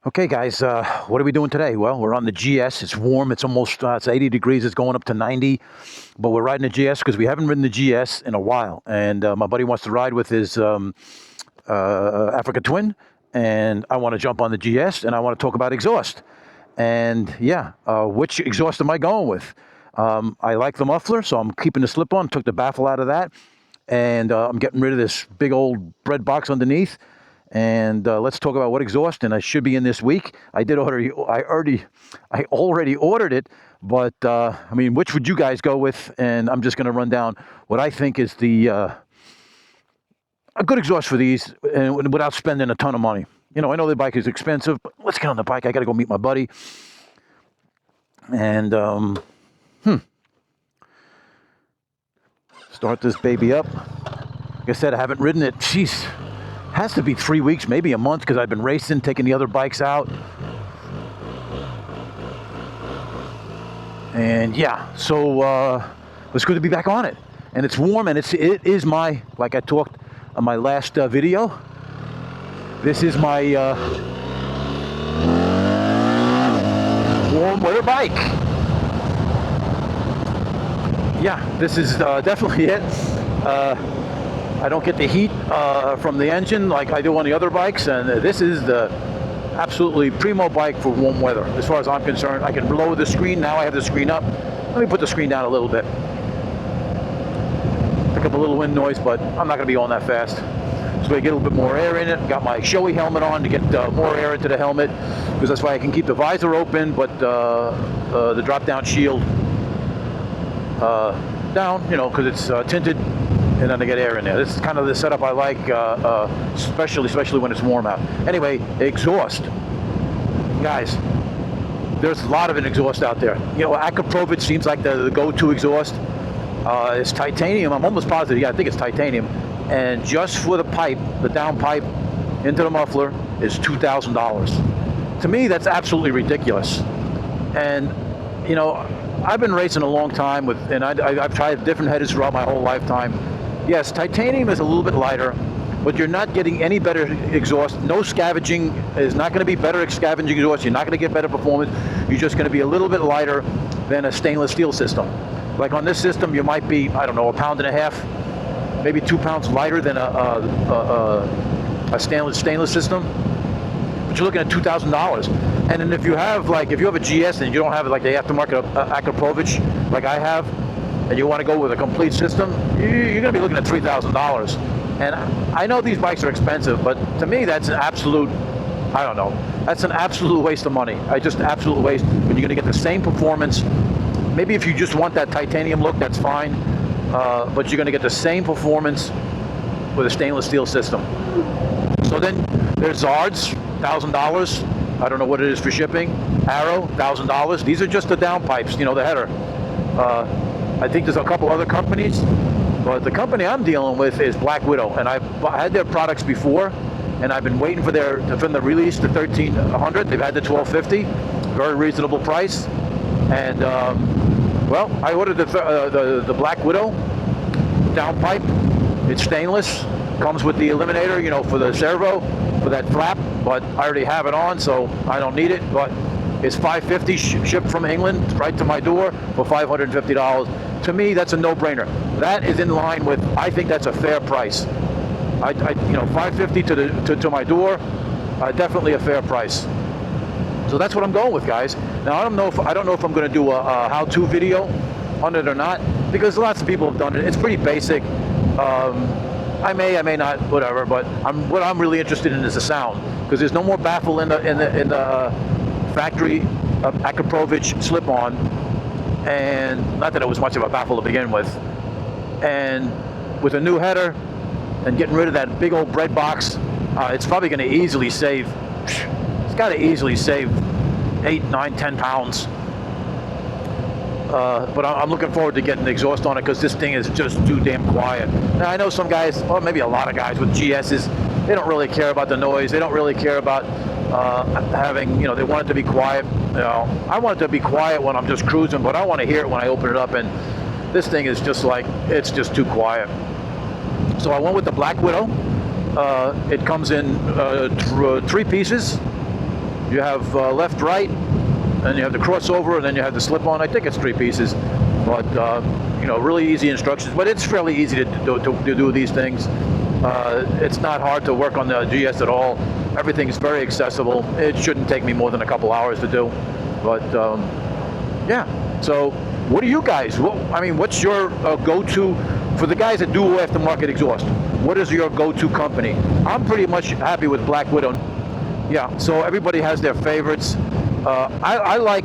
Okay, guys, what are we doing today? Well, we're on the GS. It's warm. It's almost it's 80 degrees. It's going up to 90, but we're riding the GS because we haven't ridden the GS in a while. And my buddy wants to ride with his Africa Twin, and I want to jump on the GS, and I want to talk about exhaust. And yeah, which exhaust am I going with? I like the muffler, so I'm keeping the slip-on. Took the baffle out of that, and I'm getting rid of this big old bread box underneath. And let's talk about what exhaust, and I should be in this week. I already ordered it, but I mean, which would you guys go with? And I'm just going to run down what I think is a good exhaust for these, and without spending a ton of money. You know, I know the bike is expensive, but let's get on the bike. I got to go meet my buddy. And start this baby up. Like I said, I haven't ridden it. Jeez. Has to be 3 weeks, maybe a month, because I've been racing, taking the other bikes out. And yeah, so it's good to be back on it. And it's warm, and it is my, like I talked on my last video, this is my warm weather bike. Yeah, this is definitely it. I don't get the heat from the engine like I do on the other bikes, and this is the absolutely primo bike for warm weather. As far as I'm concerned, I can lower the screen. Now I have the screen up. Let me put the screen down a little bit. Pick up a little wind noise, but I'm not going to be on that fast. So I get a little bit more air in it. Got my showy helmet on to get more air into the helmet, because that's why I can keep the visor open, but the drop-down shield down, you know, because it's tinted. And then I get air in there. This is kind of the setup I like, especially when it's warm out. Anyway, exhaust. Guys, there's a lot of an exhaust out there. You know, Akaprovich seems like the go-to exhaust. It's titanium. I'm almost positive. Yeah, I think it's titanium. And just for the pipe, the down pipe into the muffler is $2,000. To me, that's absolutely ridiculous. And, you know, I've been racing a long time and I've tried different headers throughout my whole lifetime. Yes, titanium is a little bit lighter, but you're not getting any better exhaust. No scavenging is not going to be better scavenging exhaust. You're not going to get better performance. You're just going to be a little bit lighter than a stainless steel system. Like on this system, you might be, I don't know, 1.5 pounds, maybe 2 pounds lighter than a stainless system. But you're looking at $2,000. And then if you have a GS and you don't have like the aftermarket Akaprovich like I have, and you want to go with a complete system, you're going to be looking at $3,000. And I know these bikes are expensive, but to me that's an absolute, I don't know, that's an absolute waste of money. Just an absolute waste when you're going to get the same performance. Maybe if you just want that titanium look, that's fine, but you're going to get the same performance with a stainless steel system. So then there's Zards, $1,000. I don't know what it is for shipping. Arrow, $1,000. These are just the downpipes, you know, the header. I think there's a couple other companies, but the company I'm dealing with is Black Widow, and I've had their products before, and I've been waiting for them to release the 1300. They've had the 1250, very reasonable price, and well, I ordered the Black Widow downpipe. It's stainless, comes with the eliminator, you know, for the servo, for that flap, but I already have it on, so I don't need it. But it's $550 shipped from England right to my door for $550. To me, that's a no-brainer. That is in line with, I think that's a fair price. You know, $550 to my door, definitely a fair price. So that's what I'm going with, guys. Now I don't know if I'm going to do a how-to video on it or not, because lots of people have done it. It's pretty basic. I may not, whatever. But what I'm really interested in is the sound, because there's no more baffle in the factory Akaprovich slip-on, and not that it was much of a baffle to begin with. And with a new header and getting rid of that big old bread box, it's probably going to easily save. It's got to easily save 8, 9, 10 pounds. But I'm looking forward to getting the exhaust on it, because this thing is just too damn quiet. Now I know some guys, well, maybe a lot of guys with GSs, they don't really care about the noise. They don't really care about having, you know, they want it to be quiet. You know, I want it to be quiet when I'm just cruising, but I want to hear it when I open it up, and this thing is just like, it's just too quiet. So I went with the Black Widow. It comes in 3 pieces. You have left, right, and you have the crossover, and then you have the slip-on. I think it's 3 pieces, but you know, really easy instructions. But it's fairly easy to do these things. It's not hard to work on the GS at all. Everything is very accessible. It shouldn't take me more than a couple hours to do. But yeah. So, what do you guys? I mean, what's your go-to for the guys that do aftermarket exhaust? What is your go-to company? I'm pretty much happy with Black Widow. Yeah. So everybody has their favorites. I like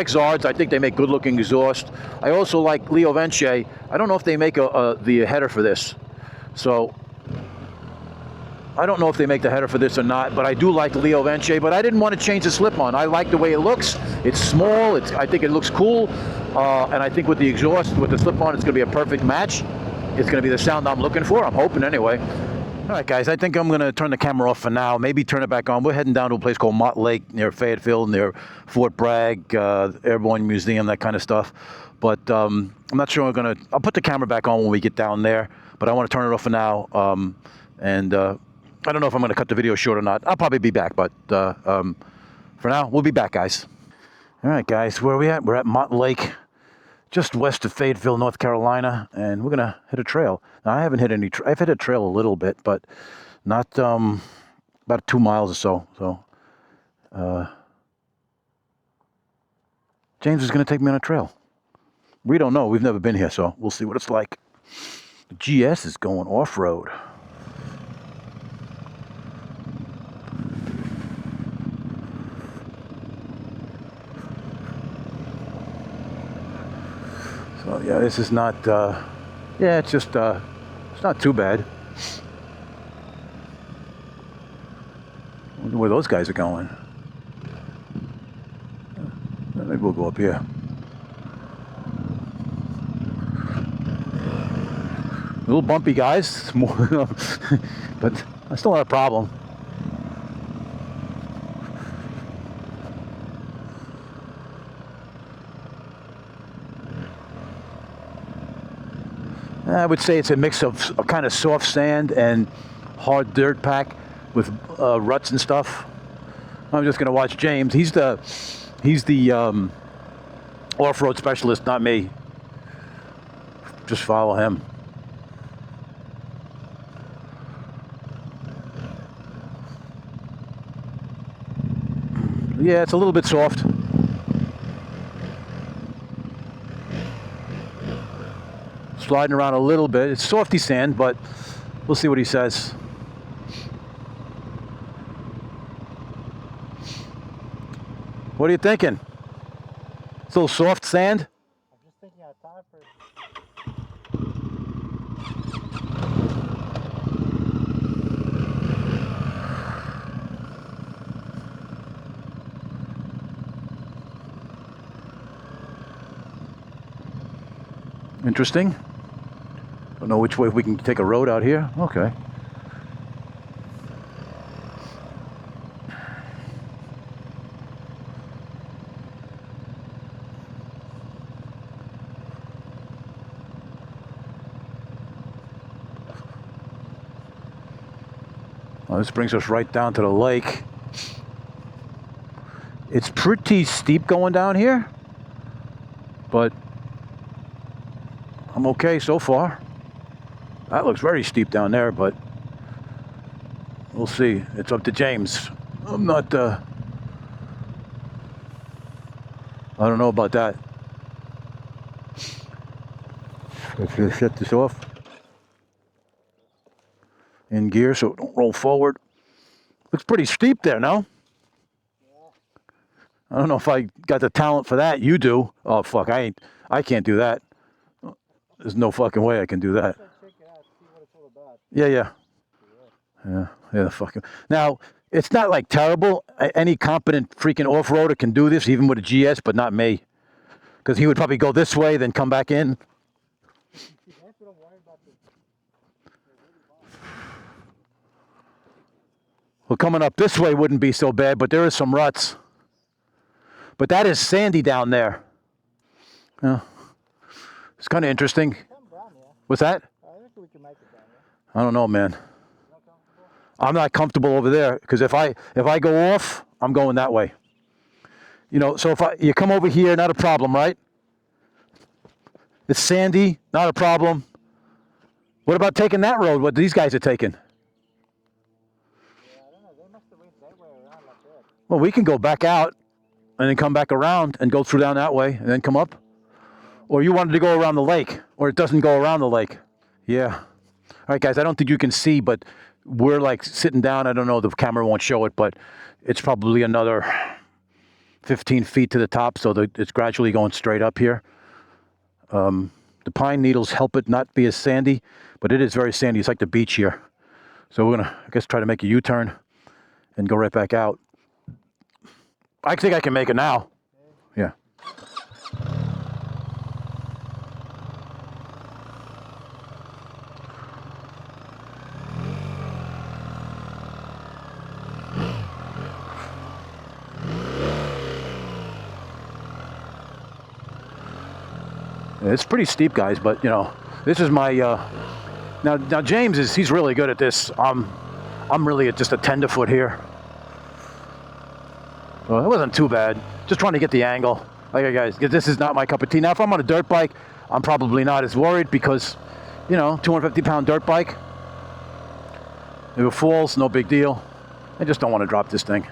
Zards. I think they make good-looking exhaust. I also like Leo Vence. I don't know if they make the header for this, so I don't know if they make the header for this or not. But I do like Leo Vence. But I didn't want to change the slip-on. I like the way it looks. It's small. I think it looks cool, and I think with the exhaust, with the slip-on, it's going to be a perfect match. It's going to be the sound I'm looking for. I'm hoping anyway. All right, guys, I think I'm going to turn the camera off for now. Maybe turn it back on. We're heading down to a place called Mott Lake near Fayetteville, near Fort Bragg, Airborne Museum, that kind of stuff. But I'm not sure I'll put the camera back on when we get down there, but I want to turn it off for now. I don't know if I'm going to cut the video short or not. I'll probably be back, but for now, we'll be back, guys. All right, guys, where are we at? We're at Mott Lake, just west of Fayetteville, North Carolina, and we're gonna hit a trail. Now, I haven't hit any. I've hit a trail a little bit, but not about 2 miles or so. So, James is gonna take me on a trail. We don't know. We've never been here, so we'll see what it's like. The GS is going off-road. So yeah, this is not, yeah, it's just, it's not too bad. I wonder where those guys are going. Maybe we'll go up here. A little bumpy, guys, but that's still not a problem. I would say it's a mix of a kind of soft sand and hard dirt pack with ruts and stuff. I'm just going to watch James. He's the off-road specialist, not me. Just follow him. Yeah, it's a little bit soft. Sliding around a little bit. It's softy sand, but we'll see what he says. What are you thinking? It's a little soft sand? I'm just thinking out of time for it. Interesting. Don't know which way we can take a road out here. Okay. Well, this brings us right down to the lake. It's pretty steep going down here, but I'm okay so far. That looks very steep down there, but we'll see. It's up to James. I'm not, I don't know about that. Let's just shut this off. In gear so it don't roll forward. Looks pretty steep there, no? I don't know if I got the talent for that. You do. Oh, fuck, I can't do that. There's no fucking way I can do that. Yeah. Fucking. Now, it's not like terrible. Any competent freaking off-roader can do this, even with a GS, but not me. Because he would probably go this way, then come back in. Well, coming up this way wouldn't be so bad, but there is some ruts. But that is sandy down there. Yeah. It's kind of interesting. What's that? I think we can make it down there. I don't know, man. I'm not comfortable over there because if I go off, I'm going that way. You know, so if you come over here, not a problem, right? It's sandy, not a problem. What about taking that road? What these guys are taking? Yeah, I don't know. They must have went that way around like that. Well, we can go back out and then come back around and go through down that way and then come up. Or you wanted to go around the lake, or it doesn't go around the lake. Yeah. All right, guys, I don't think you can see, but we're like sitting down. I don't know, the camera won't show it, but it's probably another 15 feet to the top, so it's gradually going straight up here. The pine needles help it not be as sandy, but it is very sandy. It's like the beach here. So we're gonna, I guess, try to make a U-turn and go right back out. I think I can make it now. Yeah. It's pretty steep, guys, but you know, this is my now James he's really good at this. I'm really at just a tenderfoot here. Well, it wasn't too bad. Just trying to get the angle. Like, guys, this is not my cup of tea. Now, if I'm on a dirt bike, I'm probably not as worried because, you know, 250-pound dirt bike. If it falls, no big deal. I just don't want to drop this thing.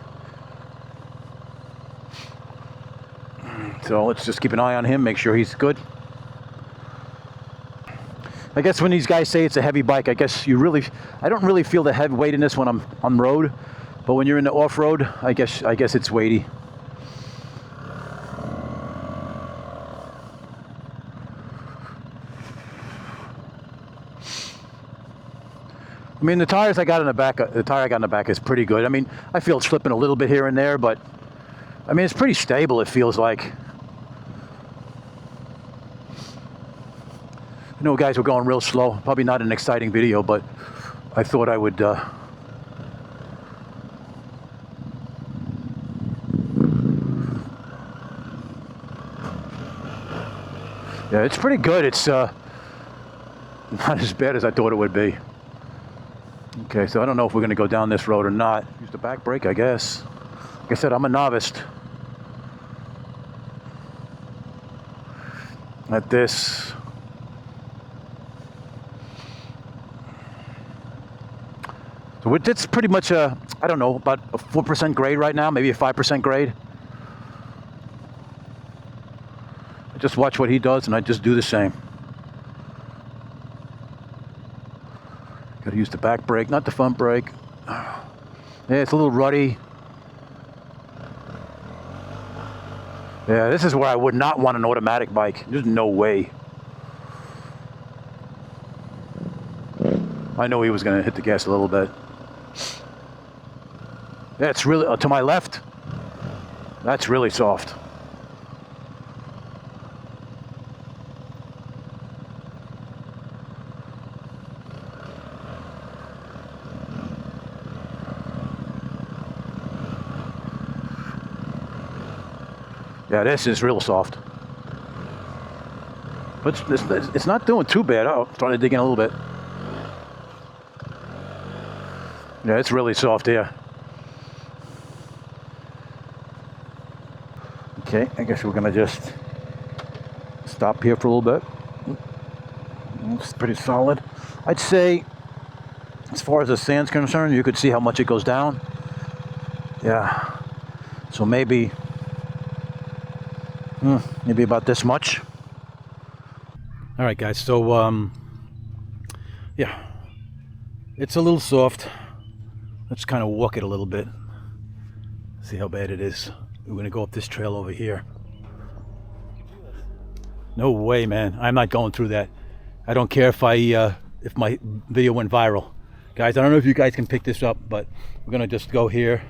So let's just keep an eye on him, make sure he's good. I guess when these guys say it's a heavy bike, I guess I don't really feel the heavy weight in this when I'm on road, but when you're in the off-road, I guess it's weighty. I mean, the tires I got in the back, the tire I got in the back is pretty good. I mean, I feel it's slipping a little bit here and there, but I mean, it's pretty stable, it feels like. I know guys were going real slow. Probably not an exciting video, but I thought I would yeah, it's pretty good. It's not as bad as I thought it would be. Okay, so I don't know if we're going to go down this road or not. Use the back brake, I guess. Like I said, I'm a novice at this. So it's pretty much I don't know, about a 4% grade right now, maybe a 5% grade. I just watch what he does and I just do the same. Gotta use the back brake, not the front brake. Yeah, it's a little ruddy. Yeah, this is where I would not want an automatic bike. There's no way. I know he was gonna hit the gas a little bit. Yeah, it's really, to my left, that's really soft. Yeah, this is real soft. But it's not doing too bad. Oh, starting to dig in a little bit. Yeah, it's really soft here. Okay, I guess we're gonna just stop here for a little bit. It's pretty solid. I'd say, as far as the sand's concerned, you could see how much it goes down. Yeah, so maybe about this much. All right, guys, so yeah, it's a little soft. Let's kind of walk it a little bit, see how bad it is. We're gonna go up this trail over here. No way, man. I'm not going through that. I don't care if if my video went viral. Guys, I don't know if you guys can pick this up, but we're gonna just go here.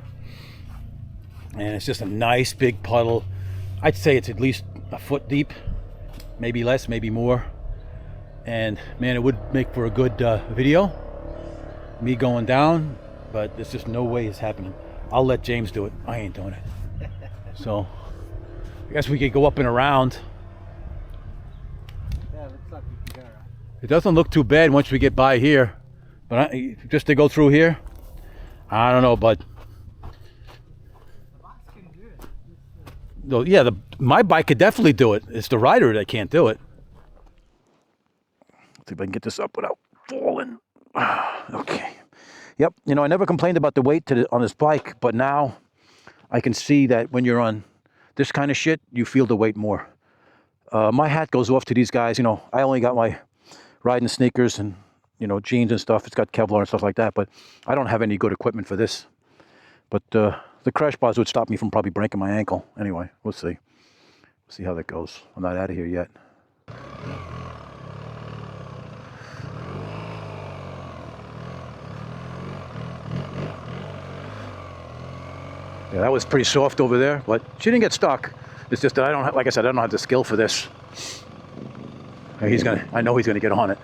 And it's just a nice big puddle. I'd say it's at least a foot deep, maybe less, maybe more. And man, it would make for a good video. Me going down, but there's just no way it's happening. I'll let James do it. I ain't doing it. So I guess we could go up and around. Yeah, looks like you can go around. It doesn't look too bad once we get by here, but just to go through here, I don't know, bud. The bikes can do it. No, yeah, my bike could definitely do it. It's the rider that can't do it. Let's see if I can get this up without falling. Okay. Yep. You know, I never complained about the weight on this bike, but now I can see that when you're on this kind of shit, you feel the weight more. My hat goes off to these guys. You know, I only got my riding sneakers and, you know, jeans and stuff. It's got Kevlar and stuff like that, but I don't have any good equipment for this. But the crash bars would stop me from probably breaking my ankle. Anyway, we'll see. See how that goes. I'm not out of here yet. Yeah, that was pretty soft over there, but she didn't get stuck. It's just that I don't have, like I said, I don't have the skill for this. I know he's gonna get on it.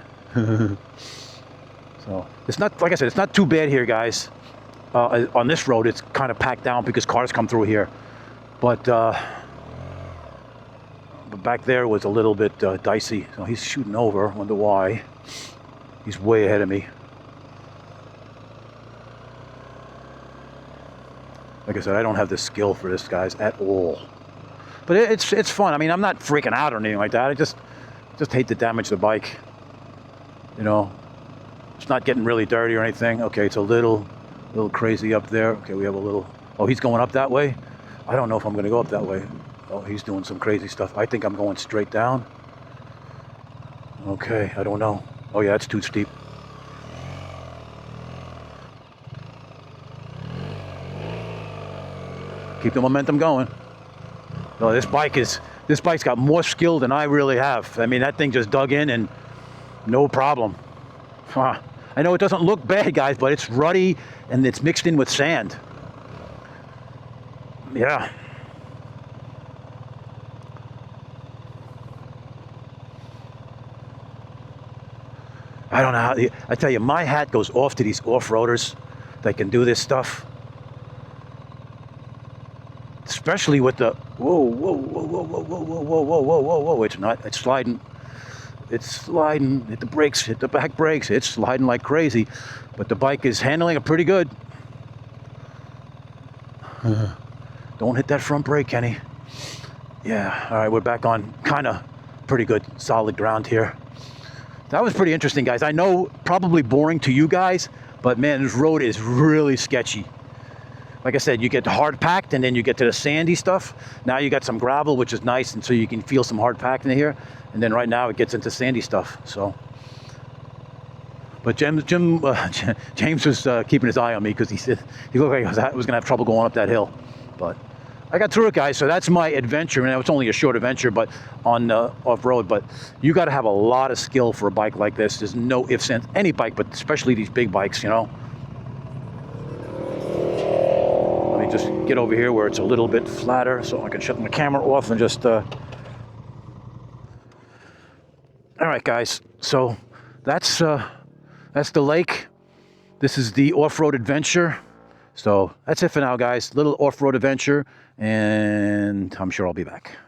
So it's not, like I said, it's not too bad here, guys. On this road, it's kind of packed down because cars come through here. But back there was a little bit dicey. So he's shooting over. Wonder why. He's way ahead of me. Like I said, I don't have the skill for this, guys, at all. But it's fun. I mean, I'm not freaking out or anything like that. I just hate to damage the bike. You know, it's not getting really dirty or anything. Okay, it's a little crazy up there. Okay, we have a little. Oh, he's going up that way. I don't know if I'm going to go up that way. Oh, he's doing some crazy stuff. I think I'm going straight down. Okay, I don't know. Oh yeah, it's too steep. Keep the momentum going. No, this bike's got more skill than I really have. I mean, that thing just dug in and no problem. I know it doesn't look bad, guys, but it's ruddy and it's mixed in with sand. Yeah. I don't know how. I tell you, my hat goes off to these off-roaders that can do this stuff. Especially with the whoa. It's sliding. Hit the brakes, hit the back brakes. It's sliding like crazy. But the bike is handling it pretty good. Don't hit that front brake, Kenny. Yeah, all right, we're back on kind of pretty good, solid ground here. That was pretty interesting, guys. I know, probably boring to you guys, but man, this road is really sketchy. Like I said, you get hard packed and then you get to the sandy stuff. Now you got some gravel, which is nice, and so you can feel some hard packed in here. And then right now it gets into sandy stuff. So, but James was keeping his eye on me because he said he looked like I was gonna have trouble going up that hill. But I got through it, guys. So that's my adventure, and it's only a short adventure, but on off-road. But you got to have a lot of skill for a bike like this. There's no ifs, ands, any bike, but especially these big bikes, you know. Let me just get over here where it's a little bit flatter, so I can shut my camera off and just. All right, guys. So that's the lake. This is the off-road adventure. So that's it for now, guys. Little off-road adventure, and I'm sure I'll be back.